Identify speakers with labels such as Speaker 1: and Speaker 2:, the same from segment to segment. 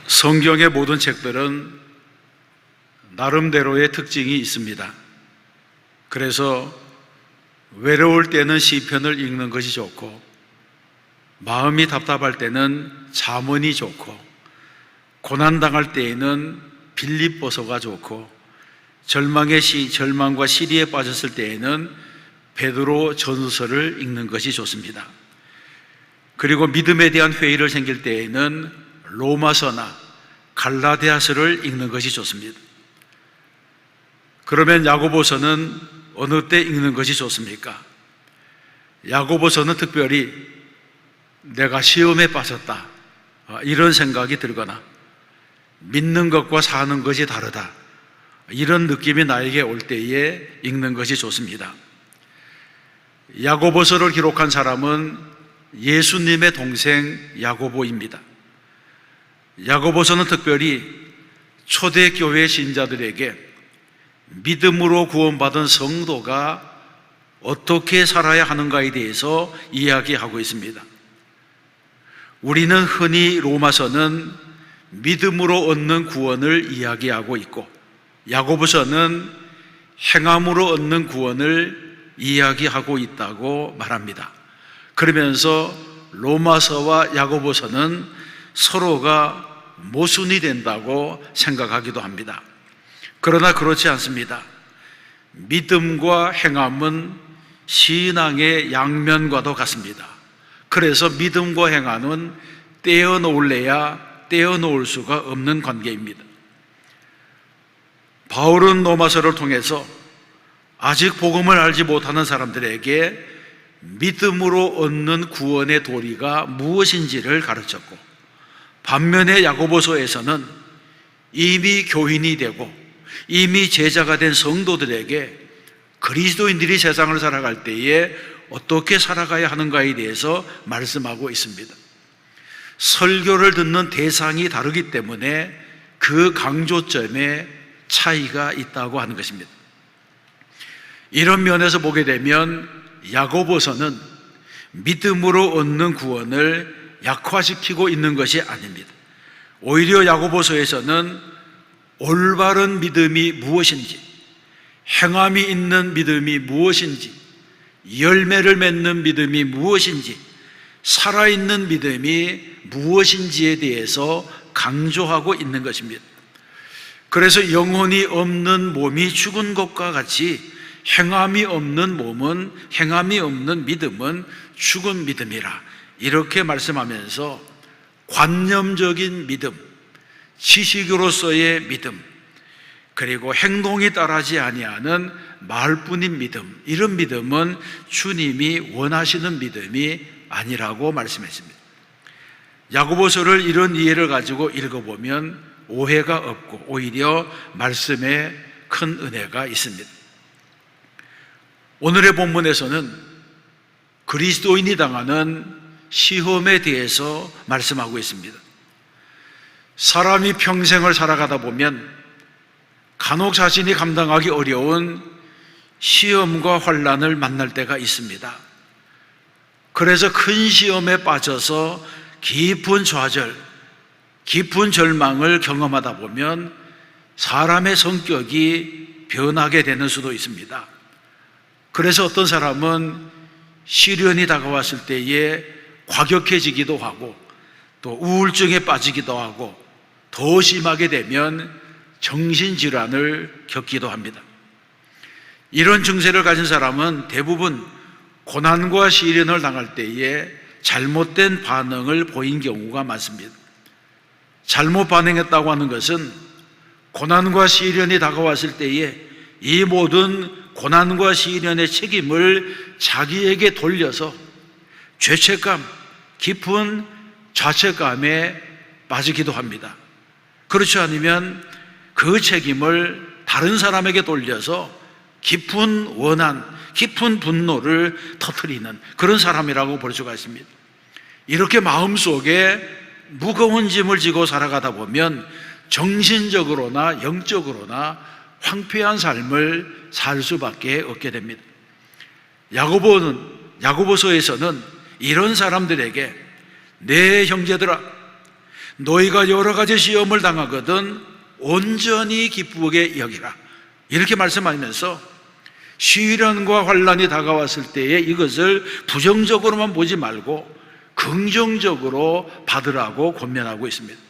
Speaker 1: 성경의 모든 책들은 나름대로의 특징이 있습니다. 그래서 외로울 때는 시편을 읽는 것이 좋고, 마음이 답답할 때는 잠언이 좋고, 고난당할 때에는 빌립보서가 좋고, 절망과 시리에 빠졌을 때에는 베드로 전서를 읽는 것이 좋습니다. 그리고 믿음에 대한 회의를 생길 때에는 로마서나 갈라디아서를 읽는 것이 좋습니다. 그러면 야고보서는 어느 때 읽는 것이 좋습니까? 야고보서는 특별히 내가 시험에 빠졌다, 이런 생각이 들거나 믿는 것과 사는 것이 다르다, 이런 느낌이 나에게 올 때에 읽는 것이 좋습니다. 야고보서를 기록한 사람은 예수님의 동생 야고보입니다. 야고보서는 특별히 초대교회 신자들에게 믿음으로 구원받은 성도가 어떻게 살아야 하는가에 대해서 이야기하고 있습니다. 우리는 흔히 로마서는 믿음으로 얻는 구원을 이야기하고 있고, 야고보서는 행함으로 얻는 구원을 이야기하고 있다고 말합니다. 그러면서 로마서와 야고보서는 서로가 모순이 된다고 생각하기도 합니다. 그러나 그렇지 않습니다. 믿음과 행함은 신앙의 양면과도 같습니다. 그래서 믿음과 행함은 떼어놓을래야 떼어놓을 수가 없는 관계입니다. 바울은 로마서를 통해서 아직 복음을 알지 못하는 사람들에게 믿음으로 얻는 구원의 도리가 무엇인지를 가르쳤고, 반면에 야고보서에서는 이미 교인이 되고 이미 제자가 된 성도들에게 그리스도인들이 세상을 살아갈 때에 어떻게 살아가야 하는가에 대해서 말씀하고 있습니다. 설교를 듣는 대상이 다르기 때문에 그 강조점에 차이가 있다고 하는 것입니다. 이런 면에서 보게 되면 야고보서는 믿음으로 얻는 구원을 약화시키고 있는 것이 아닙니다. 오히려 야고보서에서는 올바른 믿음이 무엇인지, 행함이 있는 믿음이 무엇인지, 열매를 맺는 믿음이 무엇인지, 살아있는 믿음이 무엇인지에 대해서 강조하고 있는 것입니다. 그래서 영혼이 없는 몸이 죽은 것과 같이 행함이 없는 몸은, 행함이 없는 믿음은 죽은 믿음이라, 이렇게 말씀하면서 관념적인 믿음, 지식으로서의 믿음, 그리고 행동이 따르지 아니하는 말뿐인 믿음, 이런 믿음은 주님이 원하시는 믿음이 아니라고 말씀했습니다. 야고보서를 이런 이해를 가지고 읽어보면 오해가 없고 오히려 말씀에 큰 은혜가 있습니다. 오늘의 본문에서는 그리스도인이 당하는 시험에 대해서 말씀하고 있습니다. 사람이 평생을 살아가다 보면 간혹 자신이 감당하기 어려운 시험과 환난을 만날 때가 있습니다. 그래서 큰 시험에 빠져서 깊은 좌절, 깊은 절망을 경험하다 보면 사람의 성격이 변하게 되는 수도 있습니다. 그래서 어떤 사람은 시련이 다가왔을 때에 과격해지기도 하고, 또 우울증에 빠지기도 하고, 더 심하게 되면 정신질환을 겪기도 합니다. 이런 증세를 가진 사람은 대부분 고난과 시련을 당할 때에 잘못된 반응을 보인 경우가 많습니다. 잘못 반응했다고 하는 것은 고난과 시련이 다가왔을 때에 이 모든 고난과 시련의 책임을 자기에게 돌려서 죄책감, 깊은 자책감에 빠지기도 합니다. 그렇지 않으면 그 책임을 다른 사람에게 돌려서 깊은 원한, 깊은 분노를 터뜨리는 그런 사람이라고 볼 수가 있습니다. 이렇게 마음속에 무거운 짐을 지고 살아가다 보면 정신적으로나 영적으로나 황폐한 삶을 살 수밖에 없게 됩니다. 야고보서에서는 이런 사람들에게 내 형제들아, 너희가 여러 가지 시험을 당하거든 온전히 기쁘게 여기라. 이렇게 말씀하면서 시련과 환난이 다가왔을 때에 이것을 부정적으로만 보지 말고 긍정적으로 받으라고 권면하고 있습니다.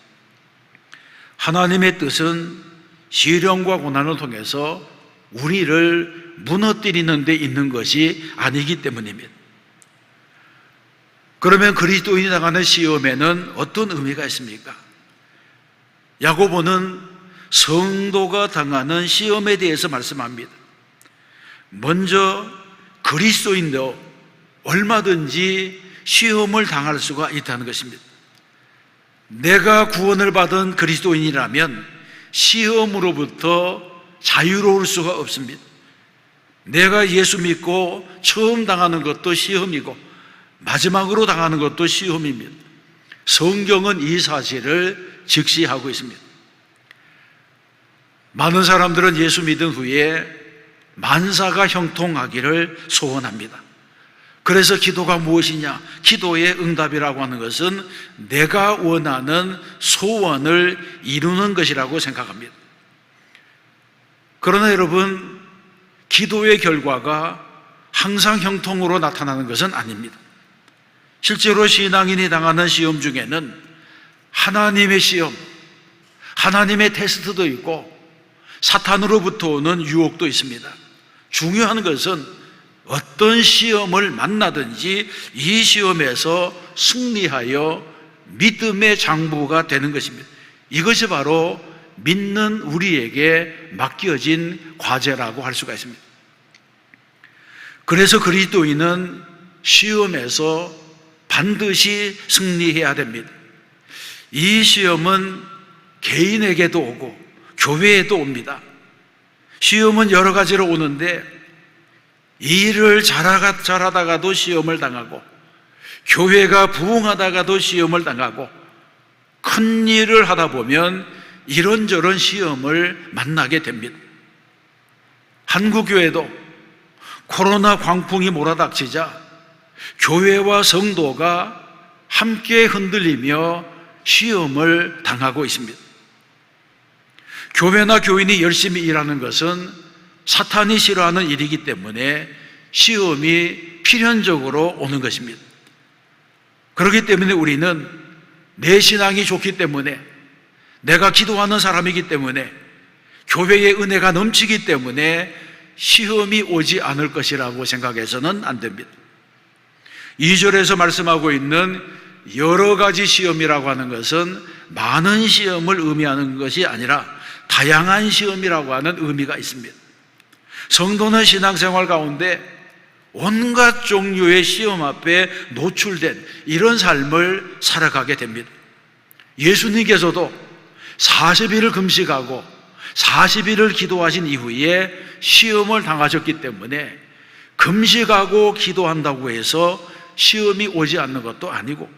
Speaker 1: 하나님의 뜻은 시련과 고난을 통해서 우리를 무너뜨리는 데 있는 것이 아니기 때문입니다. 그러면 그리스도인이 당하는 시험에는 어떤 의미가 있습니까? 야고보는 성도가 당하는 시험에 대해서 말씀합니다. 먼저 그리스도인도 얼마든지 시험을 당할 수가 있다는 것입니다. 내가 구원을 받은 그리스도인이라면 시험으로부터 자유로울 수가 없습니다. 내가 예수 믿고 처음 당하는 것도 시험이고 마지막으로 당하는 것도 시험입니다. 성경은 이 사실을 직시하고 있습니다. 많은 사람들은 예수 믿은 후에 만사가 형통하기를 소원합니다. 그래서 기도가 무엇이냐? 기도의 응답이라고 하는 것은 내가 원하는 소원을 이루는 것이라고 생각합니다. 그러나 여러분, 기도의 결과가 항상 형통으로 나타나는 것은 아닙니다. 실제로 신앙인이 당하는 시험 중에는 하나님의 시험, 하나님의 테스트도 있고 사탄으로부터 오는 유혹도 있습니다. 중요한 것은 어떤 시험을 만나든지 이 시험에서 승리하여 믿음의 장부가 되는 것입니다. 이것이 바로 믿는 우리에게 맡겨진 과제라고 할 수가 있습니다. 그래서 그리스도인은 시험에서 반드시 승리해야 됩니다. 이 시험은 개인에게도 오고 교회에도 옵니다. 시험은 여러 가지로 오는데 일을 잘하다가도 시험을 당하고 교회가 부흥하다가도 시험을 당하고 큰 일을 하다 보면 이런저런 시험을 만나게 됩니다. 한국교회도 코로나 광풍이 몰아닥치자 교회와 성도가 함께 흔들리며 시험을 당하고 있습니다. 교회나 교인이 열심히 일하는 것은 사탄이 싫어하는 일이기 때문에 시험이 필연적으로 오는 것입니다. 그렇기 때문에 우리는 내 신앙이 좋기 때문에, 내가 기도하는 사람이기 때문에, 교회의 은혜가 넘치기 때문에 시험이 오지 않을 것이라고 생각해서는 안 됩니다. 2절에서 말씀하고 있는 여러 가지 시험이라고 하는 것은 많은 시험을 의미하는 것이 아니라 다양한 시험이라고 하는 의미가 있습니다. 성도는 신앙생활 가운데 온갖 종류의 시험 앞에 노출된 이런 삶을 살아가게 됩니다. 예수님께서도 40일을 금식하고 40일을 기도하신 이후에 시험을 당하셨기 때문에 금식하고 기도한다고 해서 시험이 오지 않는 것도 아니고,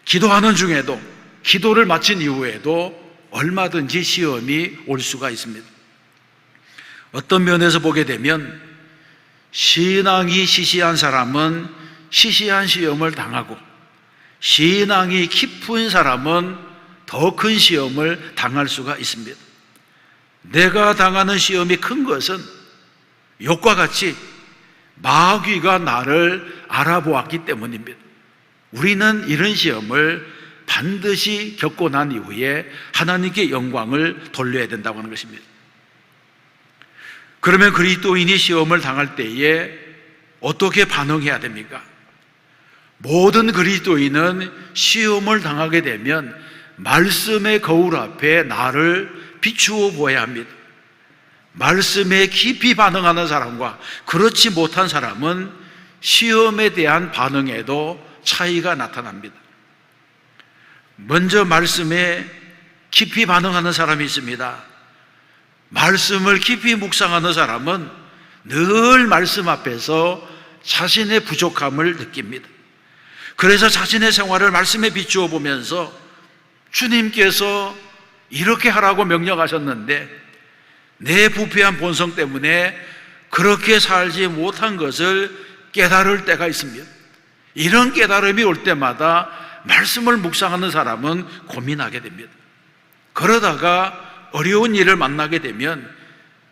Speaker 1: 기도하는 중에도 기도를 마친 이후에도 얼마든지 시험이 올 수가 있습니다. 어떤 면에서 보게 되면 신앙이 시시한 사람은 시시한 시험을 당하고, 신앙이 깊은 사람은 더 큰 시험을 당할 수가 있습니다. 내가 당하는 시험이 큰 것은 욥과 같이 마귀가 나를 알아보았기 때문입니다. 우리는 이런 시험을 반드시 겪고 난 이후에 하나님께 영광을 돌려야 된다고 하는 것입니다. 그러면 그리스도인이 시험을 당할 때에 어떻게 반응해야 됩니까? 모든 그리스도인은 시험을 당하게 되면 말씀의 거울 앞에 나를 비추어 보아야 합니다. 말씀에 깊이 반응하는 사람과 그렇지 못한 사람은 시험에 대한 반응에도 차이가 나타납니다. 먼저 말씀에 깊이 반응하는 사람이 있습니다. 말씀을 깊이 묵상하는 사람은 늘 말씀 앞에서 자신의 부족함을 느낍니다. 그래서 자신의 생활을 말씀에 비추어 보면서 주님께서 이렇게 하라고 명령하셨는데 내 부패한 본성 때문에 그렇게 살지 못한 것을 깨달을 때가 있습니다. 이런 깨달음이 올 때마다 말씀을 묵상하는 사람은 고민하게 됩니다. 그러다가 어려운 일을 만나게 되면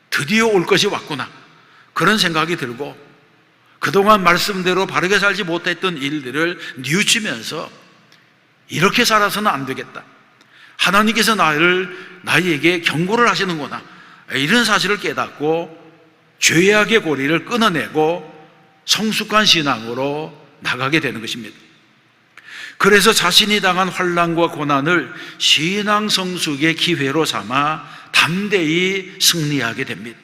Speaker 1: 드디어 올 것이 왔구나, 그런 생각이 들고 그동안 말씀대로 바르게 살지 못했던 일들을 뉘우치면서 이렇게 살아서는 안 되겠다, 하나님께서 나에게 경고를 하시는구나, 이런 사실을 깨닫고 죄악의 고리를 끊어내고 성숙한 신앙으로 나가게 되는 것입니다. 그래서 자신이 당한 환난과 고난을 신앙 성숙의 기회로 삼아 담대히 승리하게 됩니다.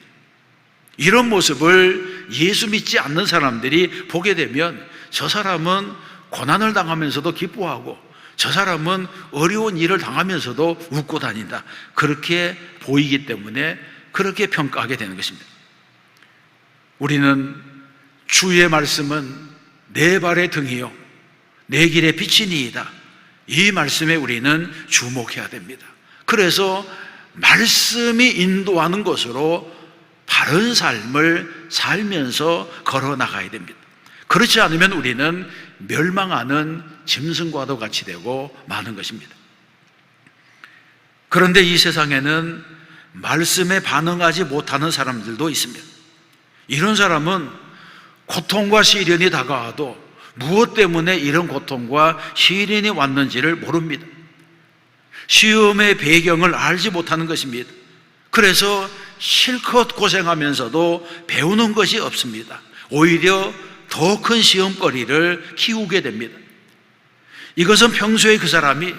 Speaker 1: 이런 모습을 예수 믿지 않는 사람들이 보게 되면 저 사람은 고난을 당하면서도 기뻐하고 저 사람은 어려운 일을 당하면서도 웃고 다닌다, 그렇게 보이기 때문에 그렇게 평가하게 되는 것입니다. 우리는 주의 말씀은 내 발의 등이요 내 길의 빛이니이다, 이 말씀에 우리는 주목해야 됩니다. 그래서 말씀이 인도하는 것으로 바른 삶을 살면서 걸어나가야 됩니다. 그렇지 않으면 우리는 멸망하는 짐승과도 같이 되고 마는 것입니다. 그런데 이 세상에는 말씀에 반응하지 못하는 사람들도 있습니다. 이런 사람은 고통과 시련이 다가와도 무엇 때문에 이런 고통과 시련이 왔는지를 모릅니다. 시험의 배경을 알지 못하는 것입니다. 그래서 실컷 고생하면서도 배우는 것이 없습니다. 오히려 더 큰 시험거리를 키우게 됩니다. 이것은 평소에 그 사람이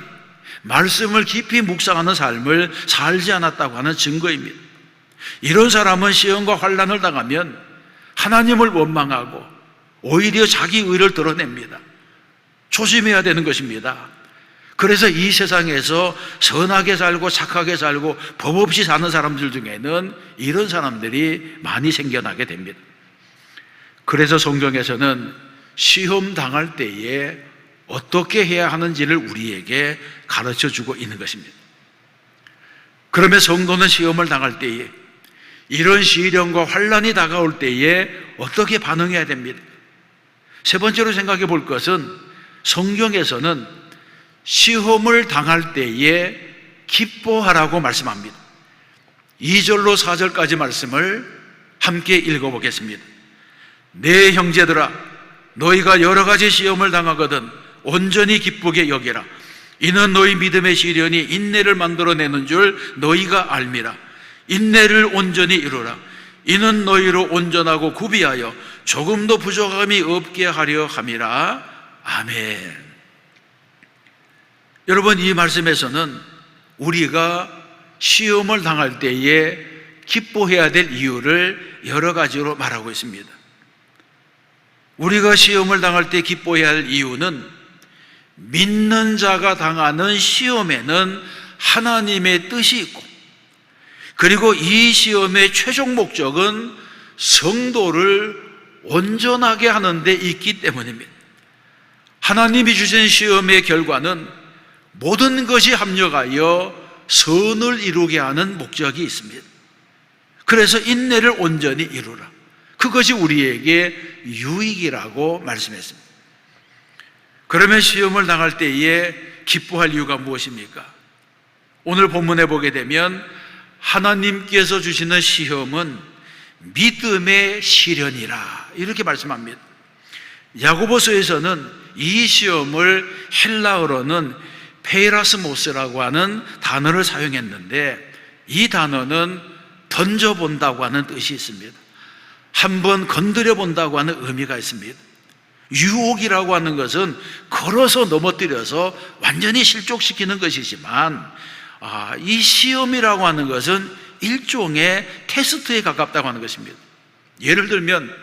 Speaker 1: 말씀을 깊이 묵상하는 삶을 살지 않았다고 하는 증거입니다. 이런 사람은 시험과 환난을 당하면 하나님을 원망하고 오히려 자기 의를 드러냅니다. 조심해야 되는 것입니다. 그래서 이 세상에서 선하게 살고 착하게 살고 법 없이 사는 사람들 중에는 이런 사람들이 많이 생겨나게 됩니다. 그래서 성경에서는 시험 당할 때에 어떻게 해야 하는지를 우리에게 가르쳐주고 있는 것입니다. 그러면 성도는 시험을 당할 때에, 이런 시련과 환난이 다가올 때에 어떻게 반응해야 됩니다. 세 번째로 생각해 볼 것은 성경에서는 시험을 당할 때에 기뻐하라고 말씀합니다. 2절로 4절까지 말씀을 함께 읽어보겠습니다. 내 형제들아, 너희가 여러 가지 시험을 당하거든 온전히 기쁘게 여기라. 이는 너희 믿음의 시련이 인내를 만들어내는 줄 너희가 알미라. 인내를 온전히 이루라. 이는 너희로 온전하고 구비하여 조금도 부족함이 없게 하려 함이라. 아멘. 여러분, 이 말씀에서는 우리가 시험을 당할 때에 기뻐해야 될 이유를 여러 가지로 말하고 있습니다. 우리가 시험을 당할 때 기뻐해야 할 이유는 믿는 자가 당하는 시험에는 하나님의 뜻이 있고, 그리고 이 시험의 최종 목적은 성도를 온전하게 하는 데 있기 때문입니다. 하나님이 주신 시험의 결과는 모든 것이 합력하여 선을 이루게 하는 목적이 있습니다. 그래서 인내를 온전히 이루라, 그것이 우리에게 유익이라고 말씀했습니다. 그러면 시험을 당할 때에 기뻐할 이유가 무엇입니까? 오늘 본문에 보게 되면 하나님께서 주시는 시험은 믿음의 시련이라, 이렇게 말씀합니다. 야고보서에서는 이 시험을 헬라어로는 페이라스모스라고 하는 단어를 사용했는데, 이 단어는 던져본다고 하는 뜻이 있습니다. 한번 건드려 본다고 하는 의미가 있습니다. 유혹이라고 하는 것은 걸어서 넘어뜨려서 완전히 실족시키는 것이지만, 이 시험이라고 하는 것은 일종의 테스트에 가깝다고 하는 것입니다. 예를 들면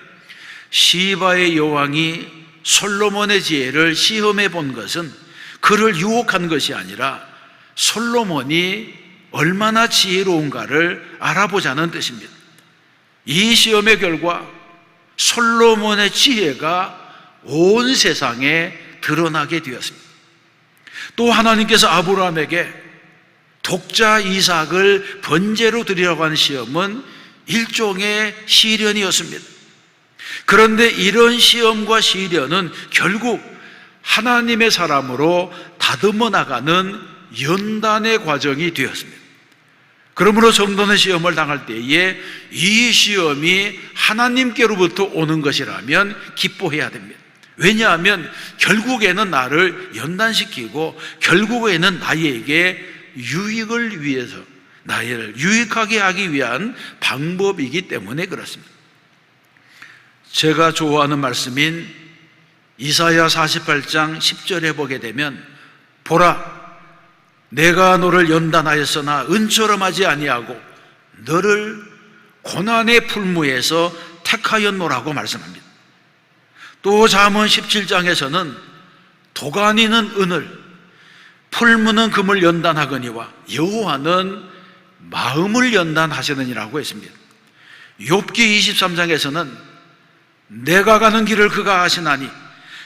Speaker 1: 시바의 여왕이 솔로몬의 지혜를 시험해 본 것은 그를 유혹한 것이 아니라 솔로몬이 얼마나 지혜로운가를 알아보자는 뜻입니다. 이 시험의 결과 솔로몬의 지혜가 온 세상에 드러나게 되었습니다. 또 하나님께서 아브라함에게 독자 이삭을 번제로 드리라고 하는 시험은 일종의 시련이었습니다. 그런데 이런 시험과 시련은 결국 하나님의 사람으로 다듬어 나가는 연단의 과정이 되었습니다. 그러므로 성도는 시험을 당할 때에 이 시험이 하나님께로부터 오는 것이라면 기뻐해야 됩니다. 왜냐하면 결국에는 나를 연단시키고 결국에는 나에게 유익을 위해서, 나를 유익하게 하기 위한 방법이기 때문에 그렇습니다. 제가 좋아하는 말씀인 이사야 48장 10절에 보게 되면, 보라, 내가 너를 연단하였으나 은처럼 하지 아니하고 너를 고난의 풀무에서 택하였노라고 말씀합니다. 또 잠언 17장에서는 도가니는 은을, 풀무는 금을 연단하거니와 여호와는 마음을 연단하시느니라고 했습니다. 욥기 23장에서는 내가 가는 길을 그가 아시나니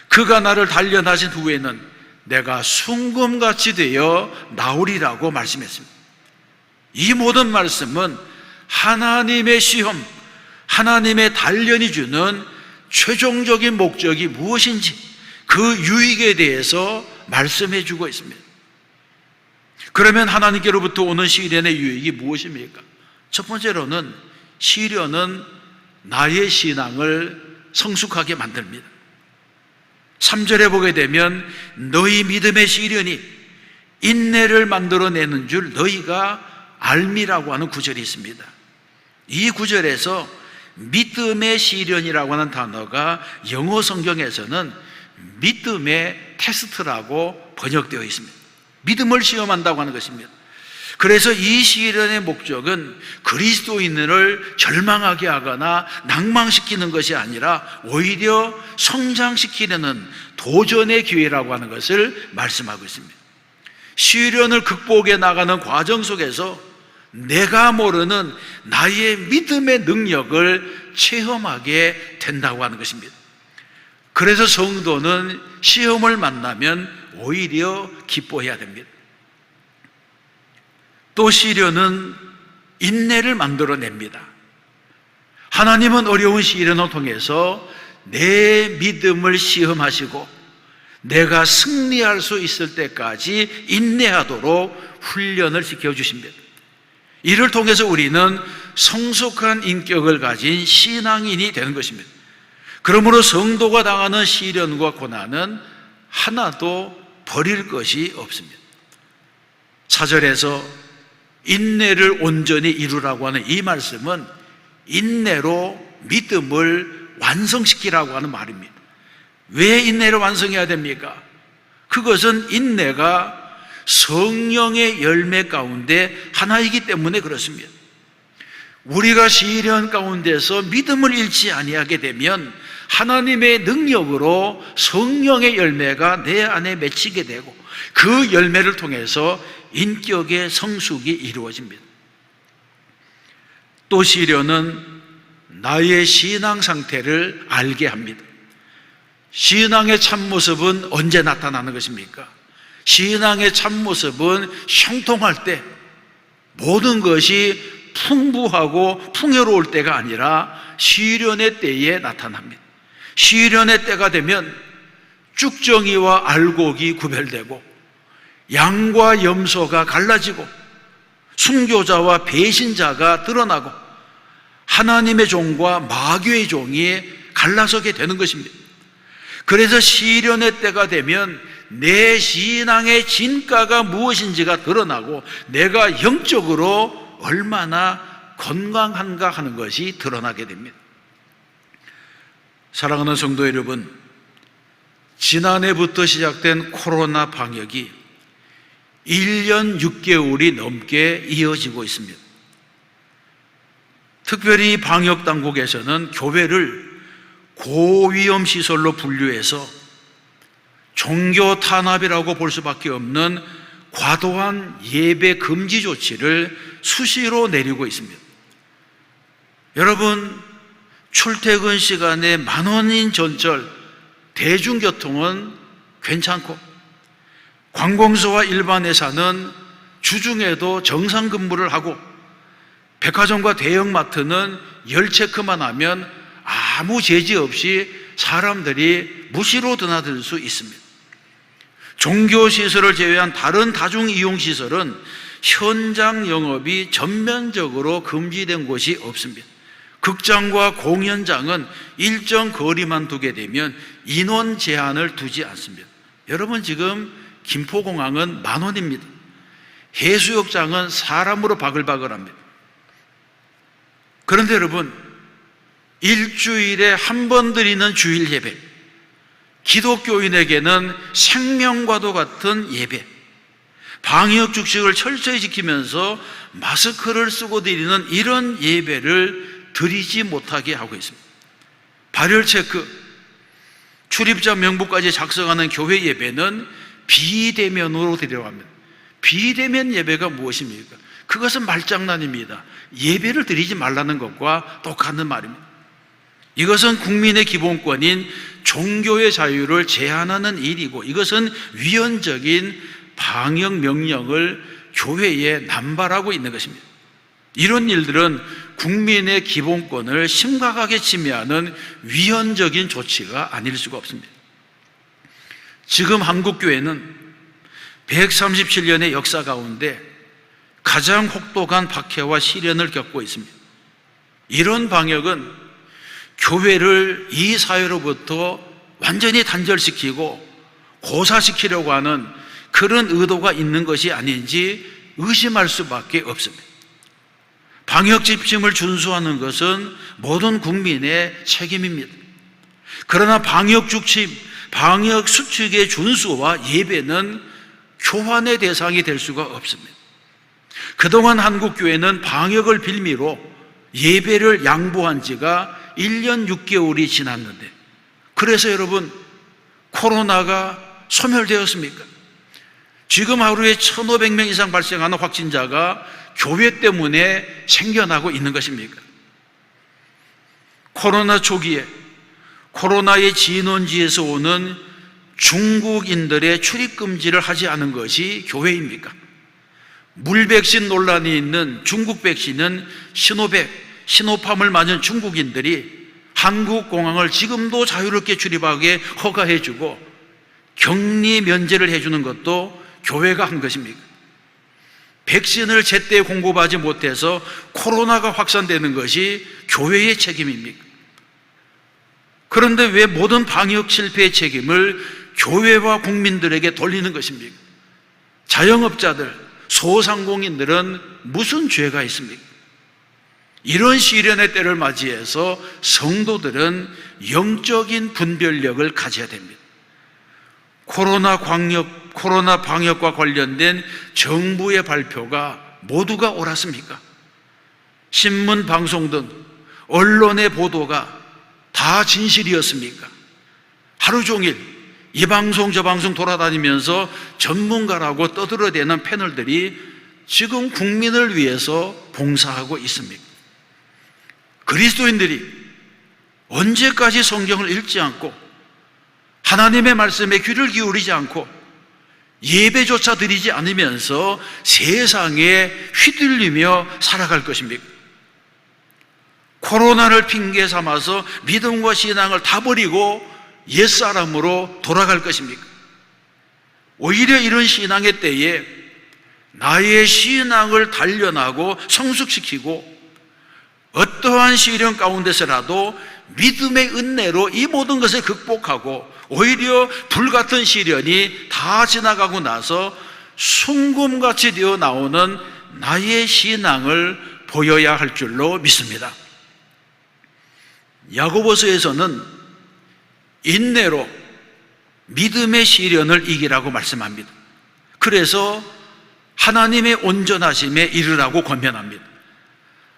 Speaker 1: 그가 나를 단련하신 후에는 내가 순금같이 되어 나오리라고 말씀했습니다. 이 모든 말씀은 하나님의 시험, 하나님의 단련이 주는 최종적인 목적이 무엇인지 그 유익에 대해서 말씀해 주고 있습니다. 그러면 하나님께로부터 오는 시련의 유익이 무엇입니까? 첫 번째로는 시련은 나의 신앙을 성숙하게 만듭니다. 3절에 보게 되면 너희 믿음의 시련이 인내를 만들어내는 줄 너희가 알미라고 하는 구절이 있습니다. 이 구절에서 믿음의 시련이라고 하는 단어가 영어 성경에서는 믿음의 테스트라고 번역되어 있습니다. 믿음을 시험한다고 하는 것입니다. 그래서 이 시련의 목적은 그리스도인을 절망하게 하거나 낭망시키는 것이 아니라 오히려 성장시키려는 도전의 기회라고 하는 것을 말씀하고 있습니다. 시련을 극복해 나가는 과정 속에서 내가 모르는 나의 믿음의 능력을 체험하게 된다고 하는 것입니다. 그래서 성도는 시험을 만나면 오히려 기뻐해야 됩니다. 또 시련은 인내를 만들어냅니다. 하나님은 어려운 시련을 통해서 내 믿음을 시험하시고 내가 승리할 수 있을 때까지 인내하도록 훈련을 시켜주십니다. 이를 통해서 우리는 성숙한 인격을 가진 신앙인이 되는 것입니다. 그러므로 성도가 당하는 시련과 고난은 하나도 버릴 것이 없습니다. 4절에서 인내를 온전히 이루라고 하는 이 말씀은 인내로 믿음을 완성시키라고 하는 말입니다. 왜 인내를 완성해야 됩니까? 그것은 인내가 성령의 열매 가운데 하나이기 때문에 그렇습니다. 우리가 시련 가운데서 믿음을 잃지 아니하게 되면 하나님의 능력으로 성령의 열매가 내 안에 맺히게 되고 그 열매를 통해서 인격의 성숙이 이루어집니다. 또 시련은 나의 신앙 상태를 알게 합니다. 신앙의 참모습은 언제 나타나는 것입니까? 신앙의 참모습은 형통할 때, 모든 것이 풍부하고 풍요로울 때가 아니라 시련의 때에 나타납니다. 시련의 때가 되면 쭉정이와 알곡이 구별되고 양과 염소가 갈라지고 순교자와 배신자가 드러나고 하나님의 종과 마귀의 종이 갈라서게 되는 것입니다. 그래서 시련의 때가 되면 내 신앙의 진가가 무엇인지가 드러나고 내가 영적으로 얼마나 건강한가 하는 것이 드러나게 됩니다. 사랑하는 성도 여러분, 지난해부터 시작된 코로나 방역이 1년 6개월이 넘게 이어지고 있습니다. 특별히 방역당국에서는 교회를 고위험 시설로 분류해서 종교 탄압이라고 볼 수밖에 없는 과도한 예배 금지 조치를 수시로 내리고 있습니다. 여러분, 출퇴근 시간에 만원인 전철, 대중교통은 괜찮고 관공서와 일반 회사는 주중에도 정상 근무를 하고 백화점과 대형마트는 열 체크만 하면 아무 제지 없이 사람들이 무시로 드나들 수 있습니다. 종교시설을 제외한 다른 다중이용시설은 현장 영업이 전면적으로 금지된 곳이 없습니다. 극장과 공연장은 일정 거리만 두게 되면 인원 제한을 두지 않습니다. 여러분, 지금 김포공항은 10,000원입니다. 해수욕장은 사람으로 바글바글합니다. 그런데 여러분, 일주일에 한 번 드리는 주일 예배, 기독교인에게는 생명과도 같은 예배, 방역 주칙을 철저히 지키면서 마스크를 쓰고 드리는 이런 예배를 드리지 못하게 하고 있습니다. 발열 체크, 출입자 명부까지 작성하는 교회 예배는 비대면으로 드리려고 합니다. 비대면 예배가 무엇입니까? 그것은 말장난입니다. 예배를 드리지 말라는 것과 똑같은 말입니다. 이것은 국민의 기본권인 종교의 자유를 제한하는 일이고, 이것은 위헌적인 방역 명령을 교회에 남발하고 있는 것입니다. 이런 일들은 국민의 기본권을 심각하게 침해하는 위헌적인 조치가 아닐 수가 없습니다. 지금 한국교회는 137년의 역사 가운데 가장 혹독한 박해와 시련을 겪고 있습니다. 이런 방역은 교회를 이 사회로부터 완전히 단절시키고 고사시키려고 하는 그런 의도가 있는 것이 아닌지 의심할 수밖에 없습니다. 방역 지침을 준수하는 것은 모든 국민의 책임입니다. 그러나 방역 지침, 방역 수칙의 준수와 예배는 교환의 대상이 될 수가 없습니다. 그동안 한국교회는 방역을 빌미로 예배를 양보한 지가 1년 6개월이 지났는데, 그래서 여러분, 코로나가 소멸되었습니까? 지금 하루에 1,500명 이상 발생하는 확진자가 교회 때문에 생겨나고 있는 것입니까? 코로나 초기에 코로나의 진원지에서 오는 중국인들의 출입금지를 하지 않은 것이 교회입니까? 물백신 논란이 있는 중국 백신은 시노팜을 맞은 중국인들이 한국 공항을 지금도 자유롭게 출입하게 허가해주고 격리 면제를 해주는 것도 교회가 한 것입니까? 백신을 제때 공급하지 못해서 코로나가 확산되는 것이 교회의 책임입니까? 그런데 왜 모든 방역 실패의 책임을 교회와 국민들에게 돌리는 것입니까? 자영업자들, 소상공인들은 무슨 죄가 있습니까? 이런 시련의 때를 맞이해서 성도들은 영적인 분별력을 가져야 됩니다. 코로나 방역과 관련된 정부의 발표가 모두가 옳았습니까? 신문, 방송 등 언론의 보도가 다 진실이었습니까? 하루 종일 이 방송 저 방송 돌아다니면서 전문가라고 떠들어대는 패널들이 지금 국민을 위해서 봉사하고 있습니까? 그리스도인들이 언제까지 성경을 읽지 않고 하나님의 말씀에 귀를 기울이지 않고 예배조차 드리지 않으면서 세상에 휘둘리며 살아갈 것입니까? 코로나를 핑계 삼아서 믿음과 신앙을 다 버리고 옛사람으로 돌아갈 것입니까? 오히려 이런 신앙의 때에 나의 신앙을 단련하고 성숙시키고 어떠한 시련 가운데서라도 믿음의 은혜로 이 모든 것을 극복하고 오히려 불같은 시련이 다 지나가고 나서 순금같이 되어 나오는 나의 신앙을 보여야 할 줄로 믿습니다. 야고보서에서는 인내로 믿음의 시련을 이기라고 말씀합니다. 그래서 하나님의 온전하심에 이르라고 권면합니다.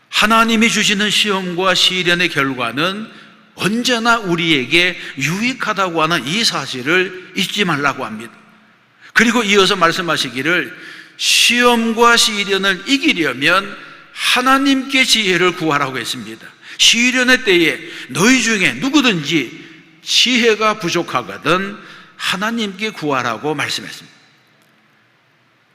Speaker 1: 하나님이 주시는 시험과 시련의 결과는 언제나 우리에게 유익하다고 하는 이 사실을 잊지 말라고 합니다. 그리고 이어서 말씀하시기를 시험과 시련을 이기려면 하나님께 지혜를 구하라고 했습니다. 시련의 때에 너희 중에 누구든지 지혜가 부족하거든 하나님께 구하라고 말씀했습니다.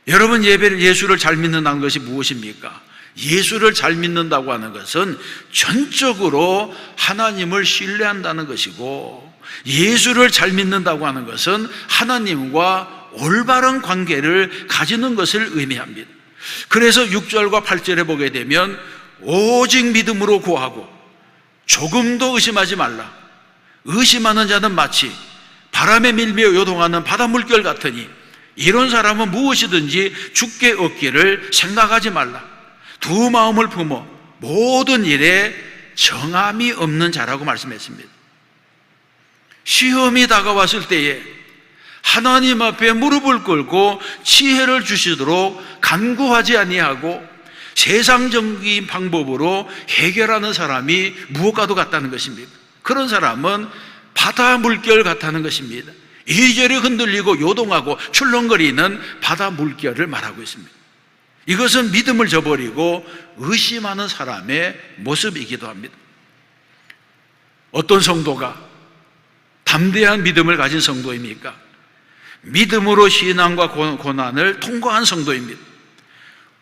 Speaker 1: 여러분, 예수를 잘 믿는다는 것이 무엇입니까? 예수를 잘 믿는다고 하는 것은 전적으로 하나님을 신뢰한다는 것이고, 예수를 잘 믿는다고 하는 것은 하나님과 올바른 관계를 가지는 것을 의미합니다. 그래서 6절과 8절에 보게 되면 오직 믿음으로 구하고 조금도 의심하지 말라. 의심하는 자는 마치 바람에 밀며 요동하는 바다 물결 같으니 이런 사람은 무엇이든지 주께 얻기를 생각하지 말라. 두 마음을 품어 모든 일에 정함이 없는 자라고 말씀했습니다. 시험이 다가왔을 때에 하나님 앞에 무릎을 꿇고 지혜를 주시도록 간구하지 아니하고 세상적인 방법으로 해결하는 사람이 무엇과도 같다는 것입니다. 그런 사람은 바다 물결 같다는 것입니다. 이리저리 흔들리고 요동하고 출렁거리는 바다 물결을 말하고 있습니다. 이것은 믿음을 저버리고 의심하는 사람의 모습이기도 합니다. 어떤 성도가 담대한 믿음을 가진 성도입니까? 믿음으로 신앙과 고난을 통과한 성도입니다.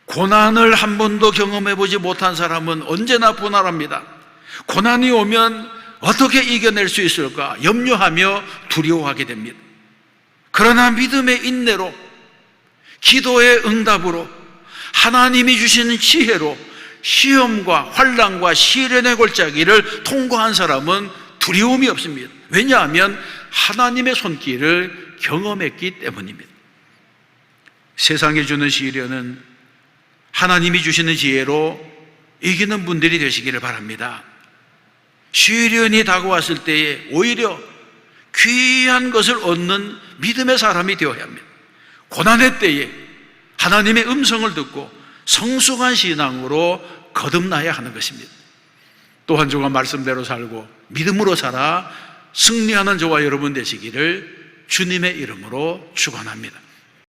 Speaker 1: 고난을 한 번도 경험해보지 못한 사람은 언제나 분할합니다. 고난이 오면 어떻게 이겨낼 수 있을까 염려하며 두려워하게 됩니다. 그러나 믿음의 인내로, 기도의 응답으로, 하나님이 주시는 지혜로 시험과 환난과 시련의 골짜기를 통과한 사람은 두려움이 없습니다. 왜냐하면 하나님의 손길을 경험했기 때문입니다. 세상에 주는 시련은 하나님이 주시는 지혜로 이기는 분들이 되시기를 바랍니다. 시련이 다가왔을 때에 오히려 귀한 것을 얻는 믿음의 사람이 되어야 합니다. 고난의 때에 하나님의 음성을 듣고 성숙한 신앙으로 거듭나야 하는 것입니다. 또 한 주간 말씀대로 살고 믿음으로 살아 승리하는 저와 여러분 되시기를 주님의 이름으로 축원합니다.